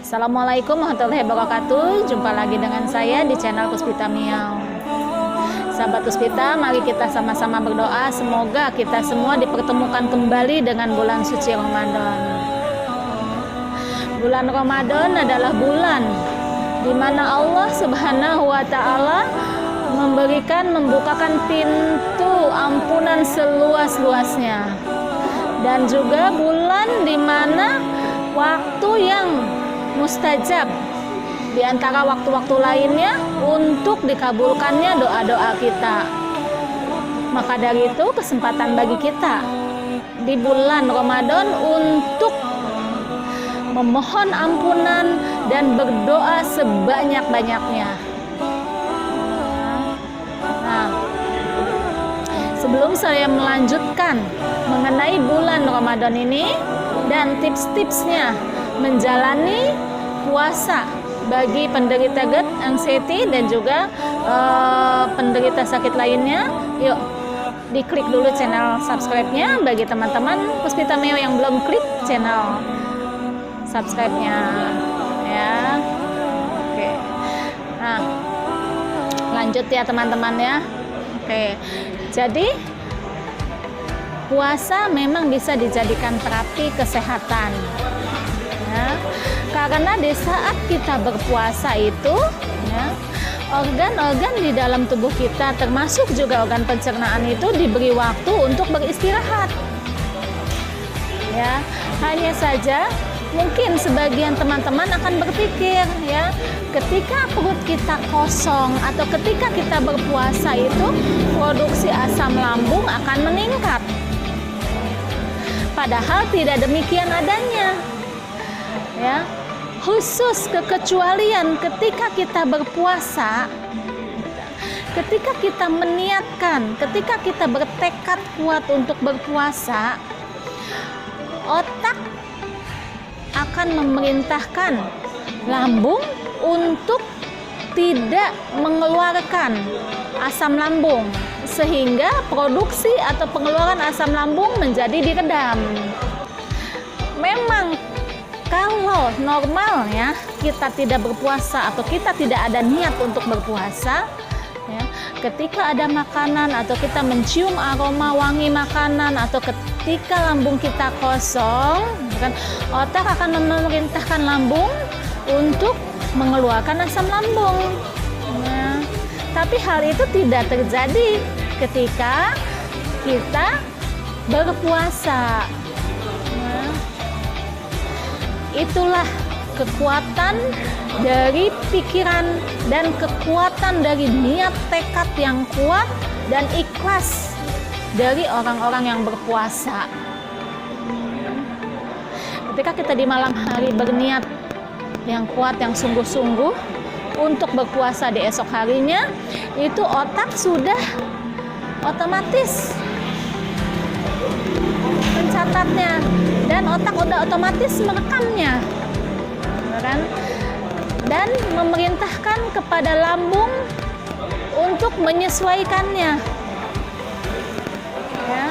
Assalamualaikum warahmatullahi wabarakatuh. Jumpa lagi dengan saya di channel Puspita Miau. Sahabat Puspita, mari kita sama-sama berdoa semoga kita semua dipertemukan kembali dengan bulan suci Ramadan. Bulan Ramadan adalah bulan di mana Allah Subhanahu wa taala membukakan pintu ampunan seluas-luasnya. Dan juga bulan di mana waktu yang mustajab di antara waktu-waktu lainnya untuk dikabulkannya doa-doa kita. Maka dari itu kesempatan bagi kita di bulan Ramadan untuk memohon ampunan dan berdoa sebanyak-banyaknya. Nah, sebelum saya melanjutkan mengenai bulan Ramadan ini dan tips-tipsnya menjalani puasa bagi penderita GERD, anxiety dan juga penderita sakit lainnya, yuk diklik dulu channel subscribe-nya bagi teman-teman Puspita Miau yang belum klik channel subscribe-nya ya. Oke. Nah, lanjut ya teman-teman ya. Oke. Jadi puasa memang bisa dijadikan terapi kesehatan. Ya, karena di saat kita berpuasa itu, ya, organ-organ di dalam tubuh kita, termasuk juga organ pencernaan itu diberi waktu untuk beristirahat. Ya, hanya saja mungkin sebagian teman-teman akan berpikir, ya, ketika perut kita kosong atau ketika kita berpuasa itu produksi asam lambung akan meningkat. Padahal tidak demikian adanya. Ya, khusus kekecualian ketika kita berpuasa, ketika kita meniatkan, ketika kita bertekad kuat untuk berpuasa, otak akan memerintahkan lambung untuk tidak mengeluarkan asam lambung, sehingga produksi atau pengeluaran asam lambung menjadi diredam. Memang kalau normalnya kita tidak berpuasa atau kita tidak ada niat untuk berpuasa, ya, ketika ada makanan atau kita mencium aroma wangi makanan atau ketika lambung kita kosong, kan, otak akan memerintahkan lambung untuk mengeluarkan asam lambung. Ya, tapi hal itu tidak terjadi ketika kita berpuasa. Itulah kekuatan dari pikiran dan kekuatan dari niat tekad yang kuat dan ikhlas dari orang-orang yang berpuasa. Ketika kita di malam hari berniat yang kuat, yang sungguh-sungguh untuk berpuasa di esok harinya, itu otak sudah otomatis mencatatnya dan otak udah otomatis merekamnya, kan? Dan memerintahkan kepada lambung untuk menyesuaikannya, ya,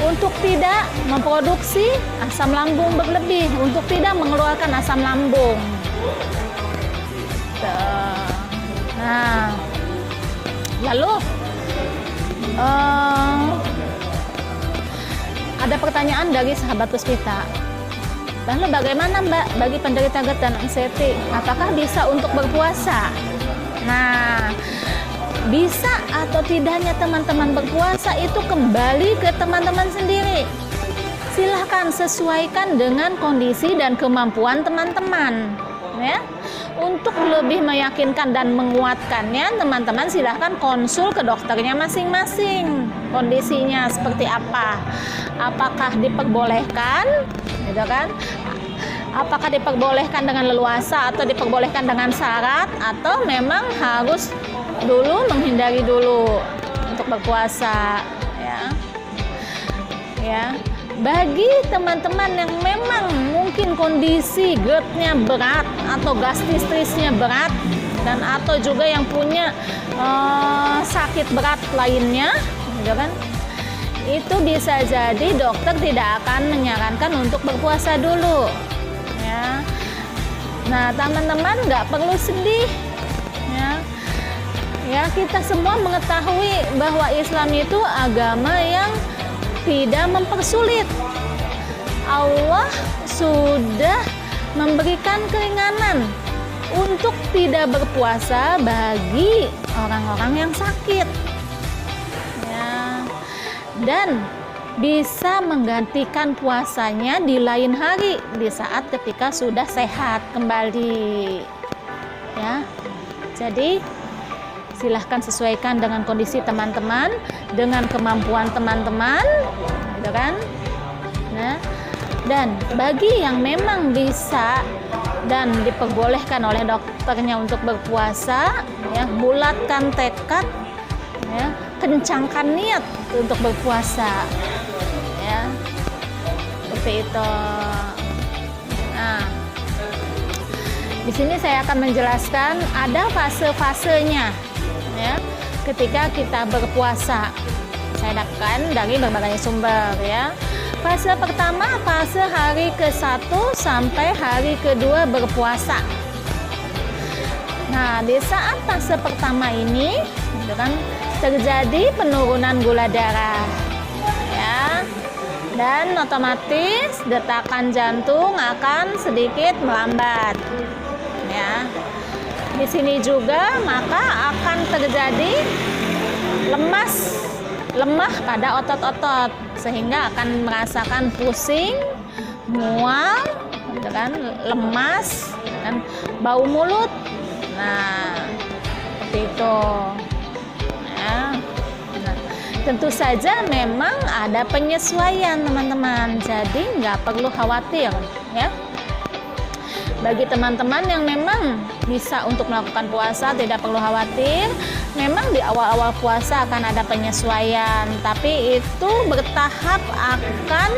untuk tidak memproduksi asam lambung berlebih, untuk tidak mengeluarkan asam lambung. Nah, lalu ada pertanyaan dari sahabat Puspita. Lalu bagaimana Mbak bagi penderita GERD dan anxiety? Apakah bisa untuk berpuasa? Nah, bisa atau tidaknya teman-teman berpuasa itu kembali ke teman-teman sendiri. Silahkan sesuaikan dengan kondisi dan kemampuan teman-teman. Ya. Untuk lebih meyakinkan dan menguatkannya, teman-teman silahkan konsul ke dokternya masing-masing. Kondisinya seperti apa? Apakah diperbolehkan, gitu kan? Apakah diperbolehkan dengan leluasa atau diperbolehkan dengan syarat, atau memang harus dulu menghindari dulu untuk berpuasa, ya. Ya. Bagi teman-teman yang memang mungkin kondisi GERD-nya berat atau gastrisnya berat dan atau juga yang punya sakit berat lainnya, gitu kan? Itu bisa jadi dokter tidak akan menyarankan untuk berpuasa dulu, ya. Nah, teman-teman nggak perlu sedih, ya. Ya, kita semua mengetahui bahwa Islam itu agama yang tidak mempersulit. Allah sudah memberikan keringanan untuk tidak berpuasa bagi orang-orang yang sakit, ya. Dan bisa menggantikan puasanya di lain hari, di saat ketika sudah sehat kembali, ya. Jadi silahkan sesuaikan dengan kondisi teman-teman, dengan kemampuan teman-teman, gitu kan. Nah, dan bagi yang memang bisa dan diperbolehkan oleh dokternya untuk berpuasa, ya, bulatkan tekad, ya, kencangkan niat untuk berpuasa, ya, seperti itu. Nah, di sini saya akan menjelaskan ada fase-fasenya, ya, ketika kita berpuasa. Saya dapatkan dari berbagai sumber, ya. Fase pertama, fase hari ke-1 sampai hari ke-2 berpuasa. Nah, di saat fase pertama ini, gitu kan, terjadi penurunan gula darah, ya, dan otomatis detakan jantung akan sedikit melambat, ya. Di sini juga maka akan terjadi lemah pada otot-otot, sehingga akan merasakan pusing, mual, gitu kan, lemas, dan bau mulut. Nah, seperti itu, ya. Nah, tentu saja memang ada penyesuaian, teman-teman, jadi nggak perlu khawatir, ya. Bagi teman-teman yang memang bisa untuk melakukan puasa, tidak perlu khawatir. Memang di awal-awal puasa akan ada penyesuaian, tapi itu bertahap akan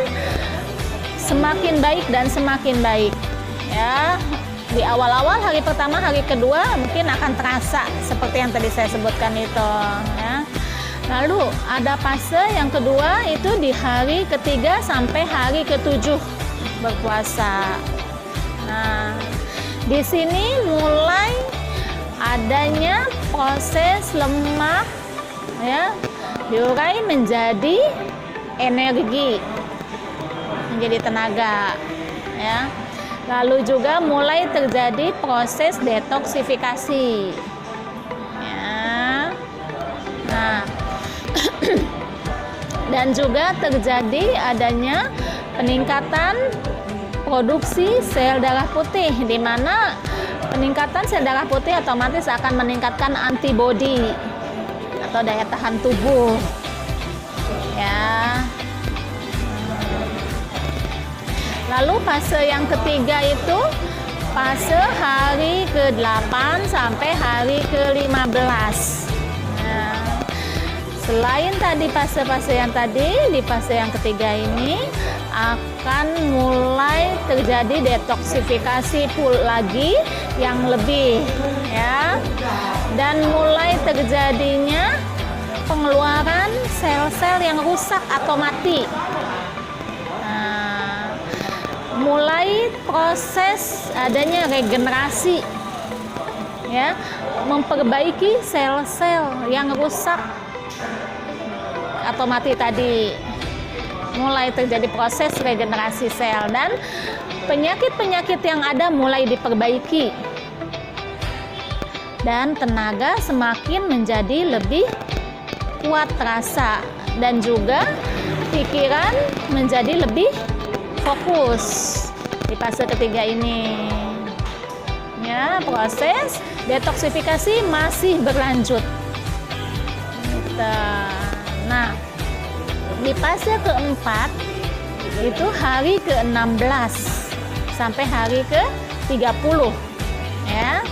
semakin baik dan semakin baik, ya. Di awal-awal hari pertama, hari kedua mungkin akan terasa seperti yang tadi saya sebutkan itu, ya. Lalu ada fase yang kedua itu di hari ketiga sampai hari ke-7 berpuasa. Nah, di sini mulai adanya proses lemak, ya, diurai menjadi energi, menjadi tenaga, ya. Lalu juga mulai terjadi proses detoksifikasi, ya. Nah, dan juga terjadi adanya peningkatan produksi sel darah putih, di mana peningkatan sel darah putih otomatis akan meningkatkan antibodi atau daya tahan tubuh, ya. Lalu fase yang ketiga itu fase hari ke-8 sampai hari ke-15. Nah, selain tadi fase-fase yang tadi, di fase yang ketiga ini akan mulai terjadi detoksifikasi lagi yang lebih, ya, dan mulai terjadinya pengeluaran sel-sel yang rusak atau mati. Nah, mulai proses adanya regenerasi, ya, memperbaiki sel-sel yang rusak atau mati tadi. Mulai terjadi proses regenerasi sel dan penyakit-penyakit yang ada mulai diperbaiki, dan tenaga semakin menjadi lebih kuat terasa, dan juga pikiran menjadi lebih fokus di fase ketiga ini, ya. Proses detoksifikasi masih berlanjut. Nah, di fase keempat itu hari ke-16 sampai hari ke-30, ya.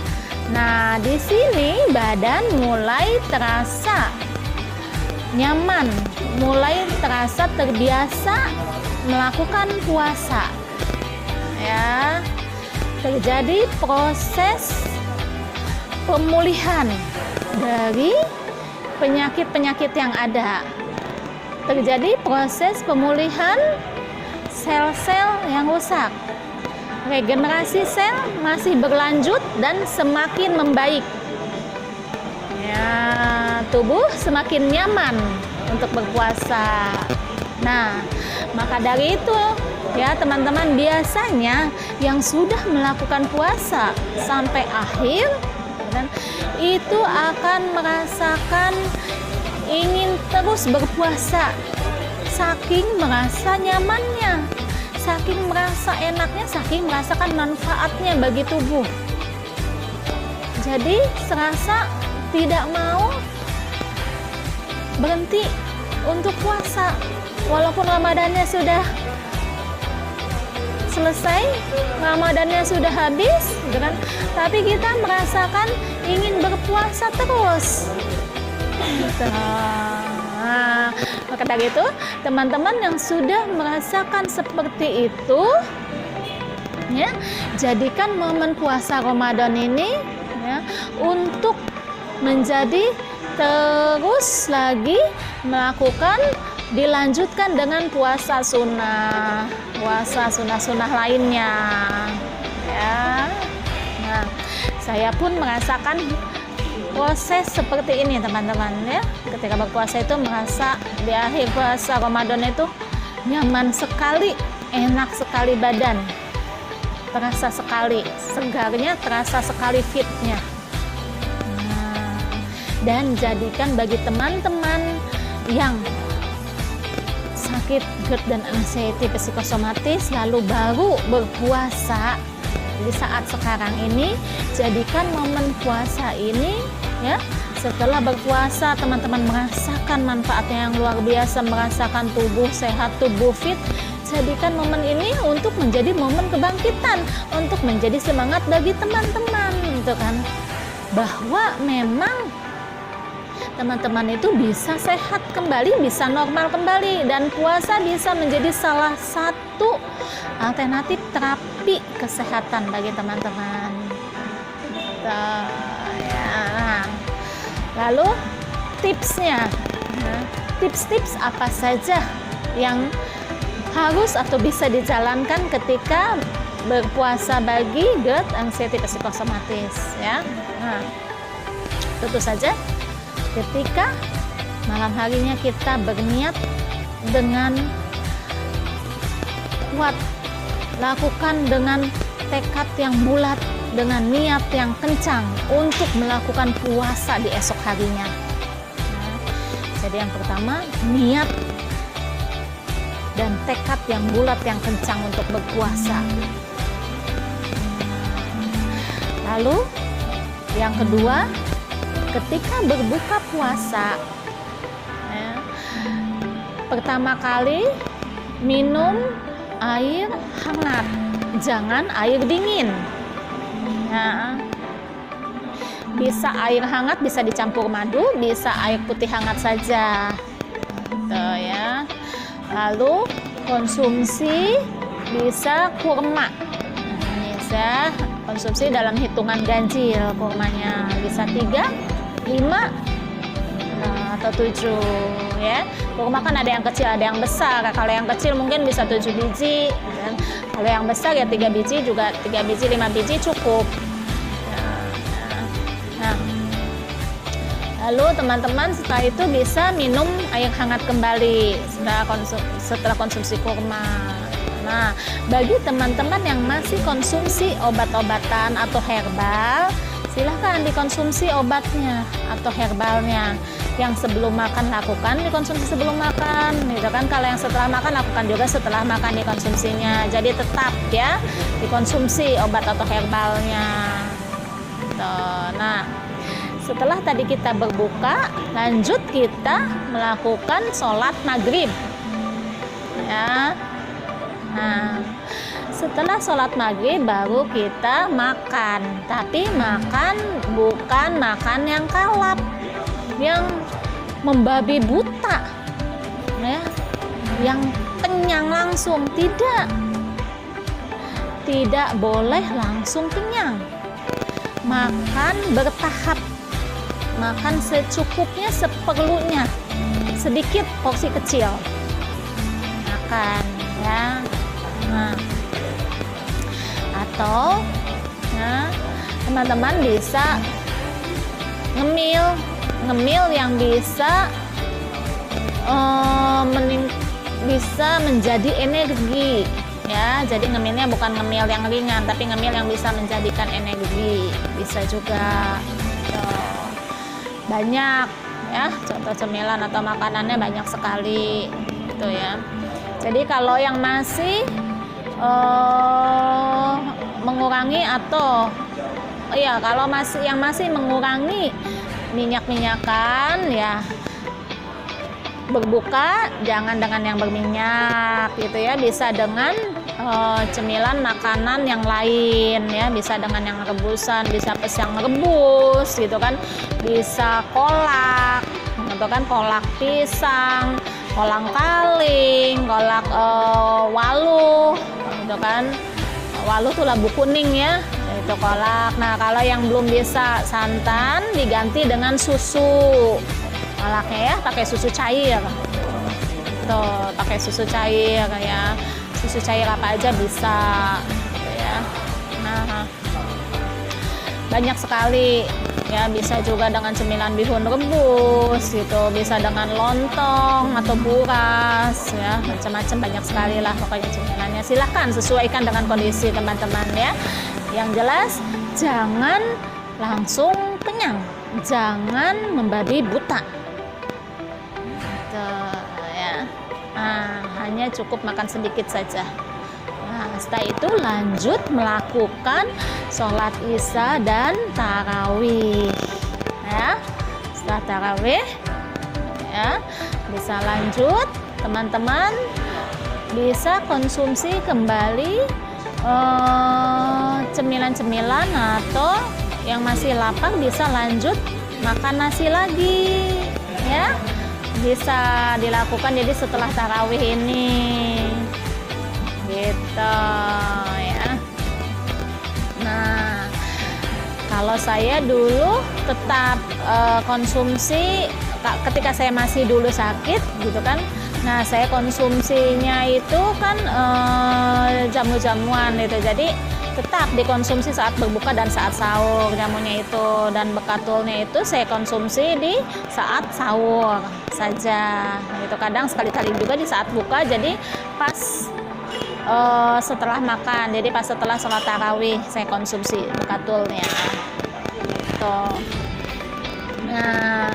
Nah, di sini badan mulai terasa nyaman, mulai terasa terbiasa melakukan puasa, ya. Terjadi proses pemulihan dari penyakit-penyakit yang ada. Terjadi proses pemulihan sel-sel yang rusak. regenerasi sel masih berlanjut dan semakin membaik. Ya, tubuh semakin nyaman untuk berpuasa. Nah, maka dari itu ya teman-teman, biasanya yang sudah melakukan puasa sampai akhir dan itu akan merasakan ingin terus berpuasa, saking merasa nyamannya, saking merasa enaknya, saking merasakan manfaatnya bagi tubuh. Jadi serasa tidak mau berhenti untuk puasa walaupun Ramadannya sudah selesai, Ramadannya sudah habis, gitu kan? Tapi kita merasakan ingin berpuasa terus. Nah, maka dari itu, teman-teman yang sudah merasakan seperti itu, ya, jadikan momen puasa Ramadan ini ya untuk menjadi terus lagi melakukan, dilanjutkan dengan puasa sunnah lainnya ya. Nah, saya pun merasakan proses seperti ini teman-teman ya. Ketika berpuasa itu merasa di akhir puasa Ramadan itu nyaman sekali, enak sekali badan, terasa sekali segarnya, terasa sekali fitnya. Dan jadikan bagi teman-teman yang sakit GERD dan anxiety psikosomatis lalu baru berpuasa di saat sekarang ini, jadikan momen puasa ini ya, setelah berpuasa teman-teman merasakan manfaatnya yang luar biasa, merasakan tubuh sehat, tubuh fit, jadikan momen ini untuk menjadi momen kebangkitan, untuk menjadi semangat bagi teman-teman, gitu kan, bahwa memang teman-teman itu bisa sehat kembali, bisa normal kembali, dan puasa bisa menjadi salah satu alternatif terapi kesehatan bagi teman-teman. Ya. Lalu tipsnya, tips-tips apa saja yang harus atau bisa dijalankan ketika berpuasa bagi GERD, anxiety psikosomatis ya. Nah, tentu saja ketika malam harinya kita berniat dengan kuat, lakukan dengan tekad yang bulat, dengan niat yang kencang untuk melakukan puasa di esok harinya. Nah, jadi yang pertama, niat dan tekad yang bulat yang kencang untuk berpuasa. Lalu yang kedua, ketika berbuka puasa ya, pertama kali minum air hangat, jangan air dingin ya. Bisa air hangat, bisa dicampur madu, bisa air putih hangat saja gitu ya. Lalu konsumsi bisa kurma, bisa konsumsi dalam hitungan ganjil, kurmanya bisa 3, 5 atau 7 ya. Kurma kan ada yang kecil, ada yang besar. Kalau yang kecil mungkin bisa 7 biji dan kalau yang besar ya 3 biji, juga 3 biji, 5 biji cukup. Nah, lalu teman-teman setelah itu bisa minum air hangat kembali setelah konsumsi kurma. Nah, bagi teman-teman yang masih konsumsi obat-obatan atau herbal, silahkan dikonsumsi obatnya atau herbalnya. Yang sebelum makan lakukan dikonsumsi sebelum makan, gitu kan. Kalau yang setelah makan lakukan juga setelah makan dikonsumsinya. Jadi tetap ya dikonsumsi obat atau herbalnya. Nah, setelah tadi kita berbuka, lanjut kita melakukan sholat maghrib ya. Nah, setelah sholat maghrib baru kita makan, tapi makan bukan makan yang kalap, yang membabi buta ya, yang kenyang langsung. Tidak boleh langsung kenyang, makan bertahap, makan secukupnya, seperlunya, sedikit porsi kecil makan ya. Nah, atau teman-teman bisa ngemil yang bisa bisa menjadi energi ya. Jadi ngemilnya bukan ngemil yang ringan, tapi ngemil yang bisa menjadikan energi, bisa juga. Banyak ya contoh cemilan atau makanannya, banyak sekali gitu ya. Jadi kalau yang masih mengurangi atau kalau masih mengurangi minyak-minyakan ya, berbuka jangan dengan yang berminyak gitu ya, bisa dengan cemilan makanan yang lain ya, bisa dengan yang rebusan, bisa yang rebus gitu kan, bisa kolak gitu kan, kolak pisang, kolang kaling, kolak waluh gitu kan. Waluh tuh labu kuning ya, itu kolak. Nah kalau yang belum bisa santan, diganti dengan susu kolaknya ya, pakai susu cair tuh, pakai susu cair ya, susu cair apa aja bisa gitu ya. Nah banyak sekali ya, bisa juga dengan cemilan bihun rebus gitu, bisa dengan lontong atau buras ya, macam-macam, banyak sekali lah pokoknya cemilannya. Silahkan sesuaikan dengan kondisi teman-teman ya. Yang jelas jangan langsung kenyang, jangan membabi buta gitu ya. Hanya cukup makan sedikit saja. Setelah itu lanjut melakukan sholat isya dan tarawih ya. Setelah tarawih ya, bisa lanjut teman-teman, bisa konsumsi kembali cemilan-cemilan, atau yang masih lapar bisa lanjut makan nasi lagi ya, bisa dilakukan jadi setelah tarawih ini gitu ya. Nah kalau saya dulu tetap konsumsi ketika saya masih dulu sakit gitu kan. Nah saya konsumsinya itu kan jamu-jamuan gitu, jadi tetap dikonsumsi saat berbuka dan saat sahur jamunya itu, dan bekatulnya itu saya konsumsi di saat sahur saja gitu. Kadang sekali-kali juga di saat buka, jadi pas setelah makan, jadi pas setelah sholat tarawih saya konsumsi bekatulnya gitu. Nah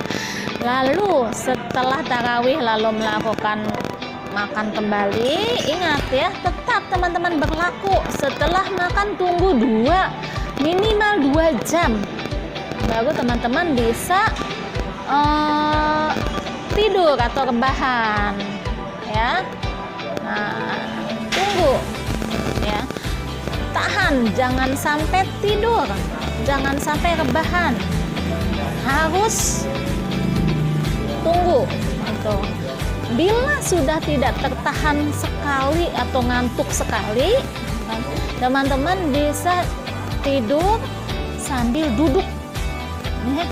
lalu setelah tarawih lalu melakukan makan kembali, ingat ya, tetap teman-teman berlaku setelah makan tunggu minimal 2 jam baru teman-teman bisa tidur atau rebahan ya. Nah tunggu ya, tahan, jangan sampai tidur, jangan sampai rebahan, harus tunggu gitu. Bila sudah tidak tertahan sekali atau ngantuk sekali, teman-teman bisa tidur sambil duduk ya,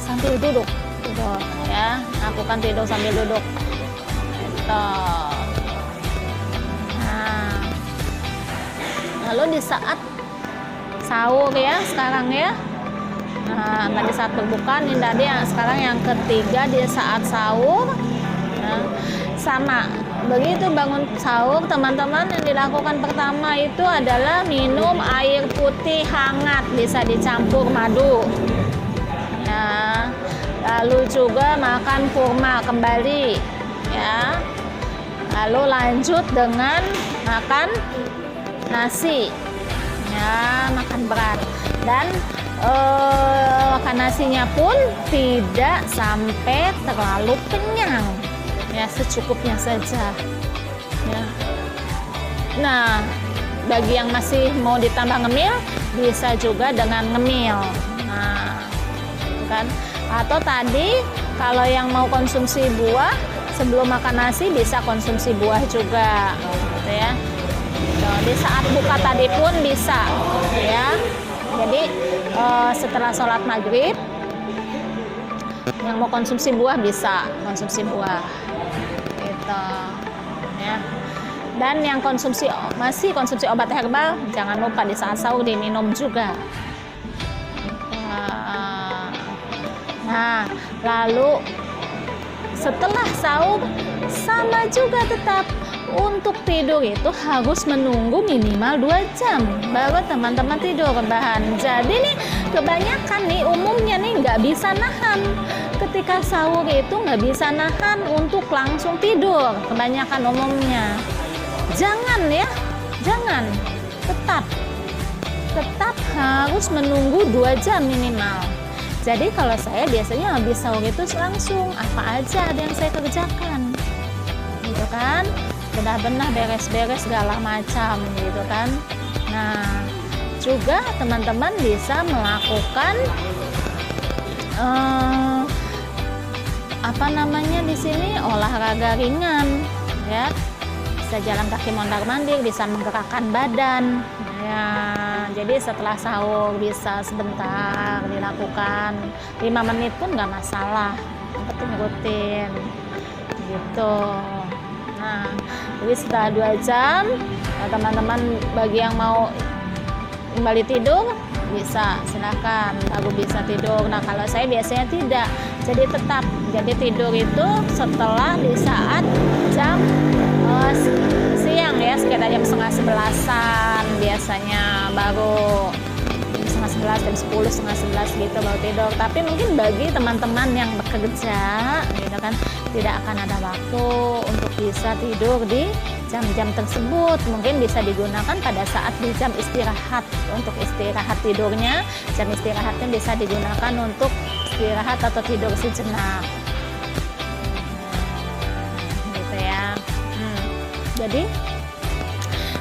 sambil duduk gitu ya, lakukan tidur sambil duduk gitu. Lalu di saat sahur ya sekarang ya, tadi saat berbuka, ini tadi sekarang yang ketiga di saat sahur ya, sama begitu bangun sahur teman-teman, yang dilakukan pertama itu adalah minum air putih hangat, bisa dicampur madu ya, lalu juga makan kurma kembali ya, lalu lanjut dengan makan nasi ya, makan berat, dan makan nasinya pun tidak sampai terlalu kenyang ya, secukupnya saja ya. Nah bagi yang masih mau ditambah ngemil, bisa juga dengan ngemil, nah kan. Atau tadi kalau yang mau konsumsi buah sebelum makan nasi, bisa konsumsi buah juga gitu ya. Di saat buka tadi pun bisa ya. Jadi setelah sholat maghrib yang mau konsumsi buah bisa konsumsi buah gitu ya. Dan yang masih konsumsi obat herbal, jangan lupa di saat sahur diminum juga. Nah, lalu setelah sahur sama juga tetap untuk tidur itu harus menunggu minimal 2 jam baru teman-teman tidur rebahan. Jadi nih kebanyakan nih umumnya nih nggak bisa nahan ketika sahur itu, nggak bisa nahan untuk langsung tidur kebanyakan umumnya. Jangan ya, jangan, tetap harus menunggu 2 jam minimal. Jadi kalau saya biasanya habis sahur itu langsung apa aja ada yang saya kerjakan gitu kan, benar-benar beres-beres segala macam gitu kan. Nah juga teman-teman bisa melakukan di sini olahraga ringan ya, bisa jalan kaki mondar-mandir, bisa menggerakkan badan ya. Jadi setelah sahur bisa sebentar dilakukan 5 menit pun nggak masalah, yang penting rutin gitu. Nah jadi setelah 2 jam teman-teman bagi yang mau kembali tidur bisa, silakan baru bisa tidur. Nah kalau saya biasanya tidak, jadi tidur itu setelah di saat jam siang ya, sekitar jam 10:30-an biasanya, baru jam 10:30, jam 10, 10:30 gitu baru tidur. Tapi mungkin bagi teman-teman yang bekerja gitu kan, tidak akan ada waktu untuk bisa tidur di jam-jam tersebut, mungkin bisa digunakan pada saat di jam istirahat. Untuk istirahat tidurnya, jam istirahatnya bisa digunakan untuk istirahat atau tidur sejenak gitu ya. Jadi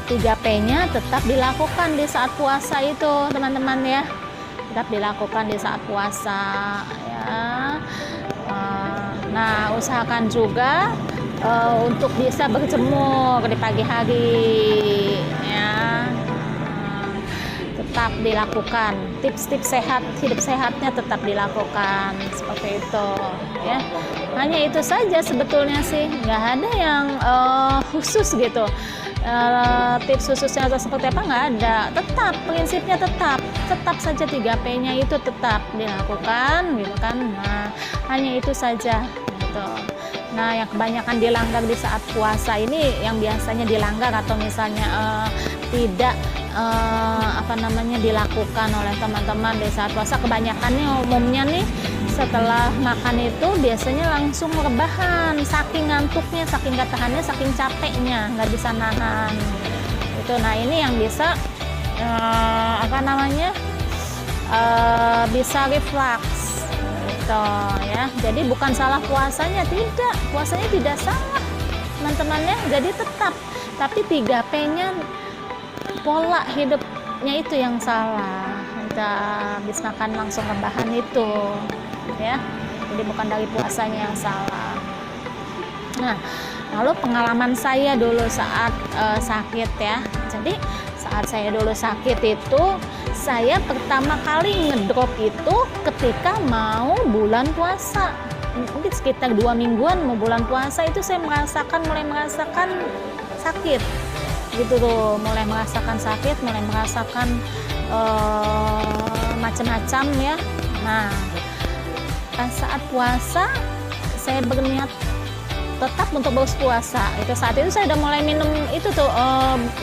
3P-nya tetap dilakukan di saat puasa itu teman-teman ya, tetap dilakukan di saat puasa ya. Nah usahakan juga untuk bisa berjemur di pagi hari ya, tetap dilakukan. Tips-tips hidup sehatnya tetap dilakukan seperti itu ya. Hanya itu saja sebetulnya sih, nggak ada yang khusus gitu. Tips khususnya atau seperti apa nggak ada, tetap prinsipnya tetap saja 3P-nya itu tetap dilakukan gitu kan. Nah hanya itu saja gitu. Nah yang kebanyakan dilanggar di saat puasa ini, yang biasanya dilanggar atau misalnya tidak dilakukan oleh teman-teman di saat puasa, kebanyakannya umumnya nih setelah makan itu biasanya langsung rebahan, saking ngantuknya, saking gak tahannya, saking capeknya, nggak bisa nahan itu. Nah ini yang bisa bisa reflux gitu ya. Jadi bukan salah puasanya, puasanya tidak salah teman-teman ya, jadi tetap, tapi 3P-nya, pola hidupnya itu yang salah. Kita habis makan langsung rebahan itu ya, jadi bukan dari puasanya yang salah. Nah lalu pengalaman saya dulu saat sakit ya, jadi saat saya dulu sakit itu, saya pertama kali ngedrop itu ketika mau bulan puasa, mungkin sekitar 2 mingguan mau bulan puasa itu saya mulai merasakan sakit gitu tuh, mulai merasakan sakit, mulai merasakan macam-macam ya. Nah pas saat puasa saya berniat tetap untuk berpuasa. Itu saat itu saya udah mulai minum itu tuh,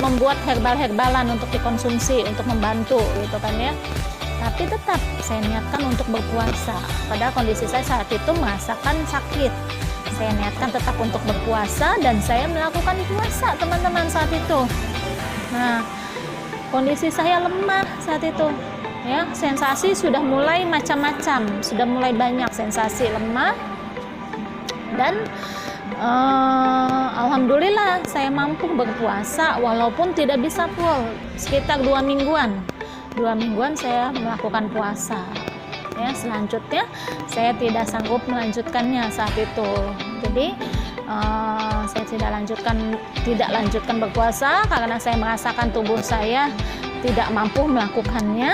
membuat herbalan untuk dikonsumsi untuk membantu gitu kan ya. Tapi tetap saya niatkan untuk berpuasa. Padahal kondisi saya saat itu merasakan sakit. Saya niatkan tetap untuk berpuasa dan saya melakukan puasa teman-teman saat itu. Nah kondisi saya lemah saat itu ya, sensasi sudah mulai macam-macam, sudah mulai banyak sensasi lemah. Dan alhamdulillah saya mampu berpuasa walaupun tidak bisa full, sekitar 2 mingguan saya melakukan puasa ya. Selanjutnya saya tidak sanggup melanjutkannya saat itu, jadi saya tidak lanjutkan berpuasa karena saya merasakan tubuh saya tidak mampu melakukannya.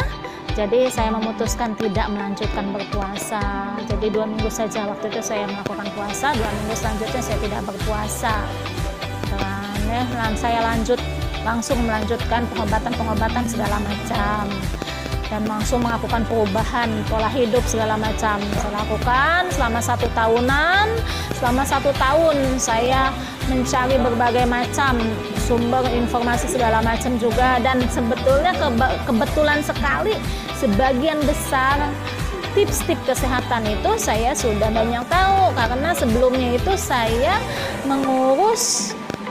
Jadi saya memutuskan tidak melanjutkan berpuasa. Jadi 2 minggu saja waktu itu saya melakukan puasa, 2 minggu selanjutnya saya tidak berpuasa. Dan ya, dan saya langsung melanjutkan pengobatan segala macam, dan langsung melakukan perubahan pola hidup segala macam. Saya lakukan selama 1 tahunan. Selama 1 tahun saya mencari berbagai macam sumber informasi segala macam juga, dan sebetulnya kebetulan sekali sebagian besar tips-tips kesehatan itu saya sudah banyak tahu, karena sebelumnya itu saya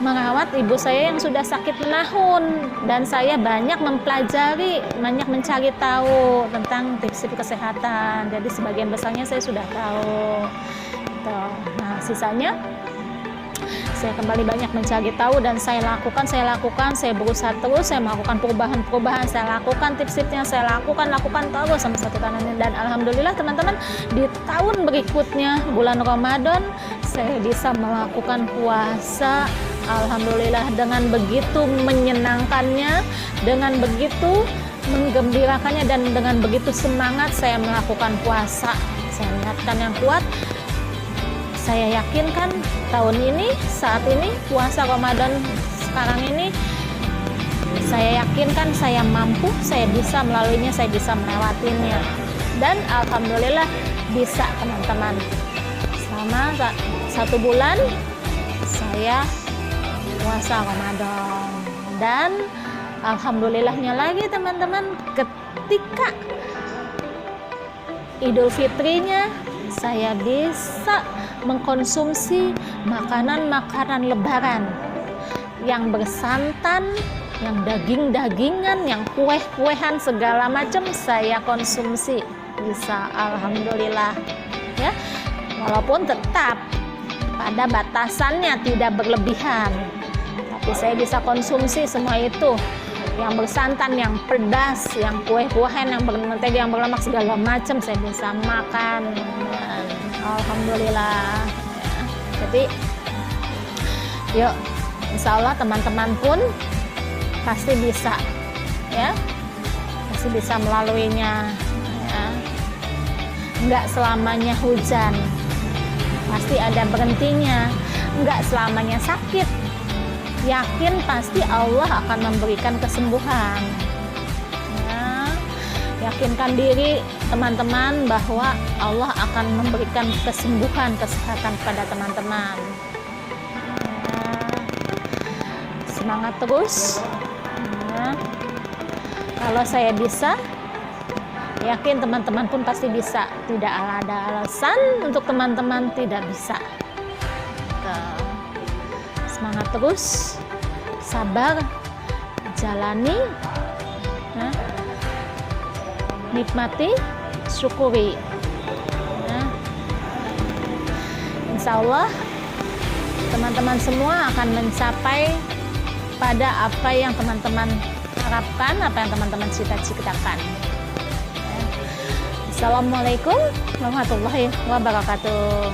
merawat ibu saya yang sudah sakit menahun, dan saya banyak mempelajari, banyak mencari tahu tentang tips-tips kesehatan. Jadi sebagian besarnya saya sudah tahu. Nah, sisanya saya kembali banyak mencari tahu, dan saya lakukan, saya berusaha terus, saya melakukan perubahan, saya lakukan tips-tipsnya, saya lakukan terus sampai 1 tahun ini. Dan alhamdulillah teman-teman, di tahun berikutnya bulan Ramadan saya bisa melakukan puasa, alhamdulillah, dengan begitu menyenangkannya, dengan begitu menggembirakannya, dan dengan begitu semangat saya melakukan puasa. Saya niatkan yang kuat. Saya yakinkan tahun ini, saat ini, puasa Ramadan sekarang ini, saya yakinkan saya mampu, saya bisa melaluinya, saya bisa melewatinya. Dan alhamdulillah bisa, teman-teman. Selama 1 bulan saya puasa Ramadan. Dan alhamdulillahnya lagi, teman-teman, ketika Idul Fitrinya saya bisa mengkonsumsi makanan-makanan lebaran yang bersantan, yang daging-dagingan, yang kue-kuehan segala macam saya konsumsi, bisa, alhamdulillah ya, walaupun tetap pada batasannya, tidak berlebihan, tapi saya bisa konsumsi semua itu, yang bersantan, yang pedas, yang kue-kuehan, yang bermentega, yang berlemak segala macam saya bisa makan. Alhamdulillah ya. Jadi yuk, insya Allah teman-teman pun pasti bisa ya, pasti bisa melaluinya ya. Enggak selamanya hujan, pasti ada berhentinya. Enggak selamanya sakit, yakin pasti Allah akan memberikan kesembuhan ya. Yakinkan diri teman-teman bahwa Allah akan memberikan kesembuhan, kesehatan kepada teman-teman ya. Semangat terus ya. Kalau saya bisa, yakin teman-teman pun pasti bisa. Tidak ada alasan untuk teman-teman tidak bisa. Semangat terus, sabar, jalani ya. Nikmati, syukuri ya. Insya Allah teman-teman semua akan mencapai pada apa yang teman-teman harapkan, apa yang teman-teman cita-citakan ya. Assalamualaikum warahmatullahi wabarakatuh.